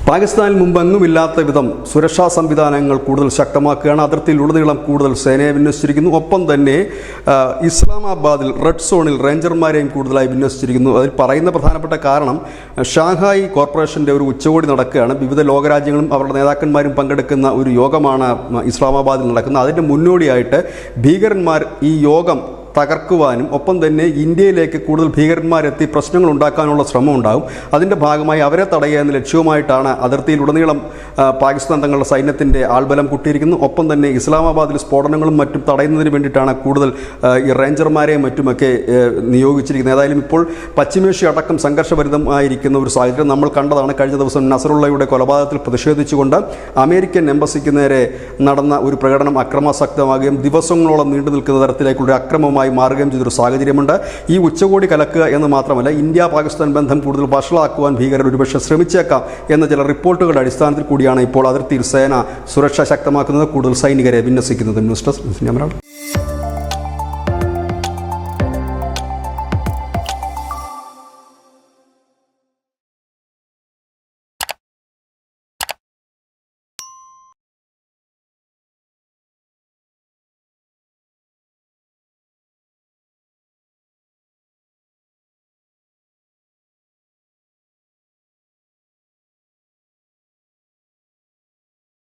പാകിസ്ഥാനിൽ മുമ്പെങ്ങുമില്ലാത്ത വിധം സുരക്ഷാ സംവിധാനങ്ങൾ കൂടുതൽ ശക്തമാക്കുകയാണ്. അതിർത്തിയിലുടനീളം കൂടുതൽ സേനയെ വിന്യസിച്ചിരിക്കുന്നു. ഒപ്പം തന്നെ ഇസ്ലാമാബാദിൽ റെഡ് സോണിൽ റേഞ്ചർമാരെയും കൂടുതലായി വിന്യസിച്ചിരിക്കുന്നു. അതിൽ പറയുന്ന പ്രധാനപ്പെട്ട കാരണം ഷാങ്ഹായ് കോർപ്പറേഷൻ്റെ ഒരു ഉച്ചകോടി നടക്കുകയാണ്. വിവിധ ലോകരാജ്യങ്ങളും അവരുടെ നേതാക്കന്മാരും പങ്കെടുക്കുന്ന ഒരു യോഗമാണ് ഇസ്ലാമാബാദിൽ നടക്കുന്നത്. അതിൻ്റെ മുന്നോടിയായിട്ട് ഭീകരന്മാർ ഈ യോഗം തകർക്കുവാനും ഒപ്പം തന്നെ ഇന്ത്യയിലേക്ക് കൂടുതൽ ഭീകരന്മാരെത്തി പ്രശ്നങ്ങൾ ഉണ്ടാക്കാനുള്ള ശ്രമം ഉണ്ടാകും. അതിൻ്റെ ഭാഗമായി അവരെ തടയുക എന്ന ലക്ഷ്യവുമായിട്ടാണ് അതിർത്തിയിലുടനീളം പാകിസ്ഥാൻ തങ്ങളുടെ സൈന്യത്തിൻ്റെ ആൾബലം കൂട്ടിയിരിക്കുന്നു. ഒപ്പം തന്നെ ഇസ്ലാമാബാദിൽ സ്ഫോടനങ്ങളും മറ്റും തടയുന്നതിന് വേണ്ടിയിട്ടാണ് കൂടുതൽ ഈ റേഞ്ചർമാരെയും മറ്റുമൊക്കെ നിയോഗിച്ചിരിക്കുന്നത്. ഏതായാലും ഇപ്പോൾ പശ്ചിമേഷ്യ അടക്കം സംഘർഷഭരിതമായിരിക്കുന്ന ഒരു സാഹചര്യം നമ്മൾ കണ്ടതാണ്. കഴിഞ്ഞ ദിവസം നസറുള്ളയുടെ കൊലപാതകത്തിൽ പ്രതിഷേധിച്ചുകൊണ്ട് അമേരിക്കൻ എംബസിക്ക് നേരെ നടന്ന ഒരു പ്രകടനം അക്രമാസക്തമാകുകയും ദിവസങ്ങളോളം നീണ്ടു നിൽക്കുന്ന തരത്തിലേക്കുള്ള അക്രമമായി മാറുകയും ചെയ്തൊരു സാഹചര്യമുണ്ട്. ഈ ഉച്ചകോടി കലക്കുക എന്ന് മാത്രമല്ല, ഇന്ത്യ പാകിസ്ഥാൻ ബന്ധം കൂടുതൽ വഷളാക്കുവാൻ ഭീകരർ ഒരുപക്ഷെ ശ്രമിച്ചേക്കാം എന്ന ചില റിപ്പോർട്ടുകളുടെ അടിസ്ഥാനത്തിൽ കൂടിയാണ് ഇപ്പോൾ അതിർത്തിയിൽ സേന സുരക്ഷ ശക്തമാക്കുന്നത്, കൂടുതൽ സൈനികരെ വിന്യസിക്കുന്നത്. News desk.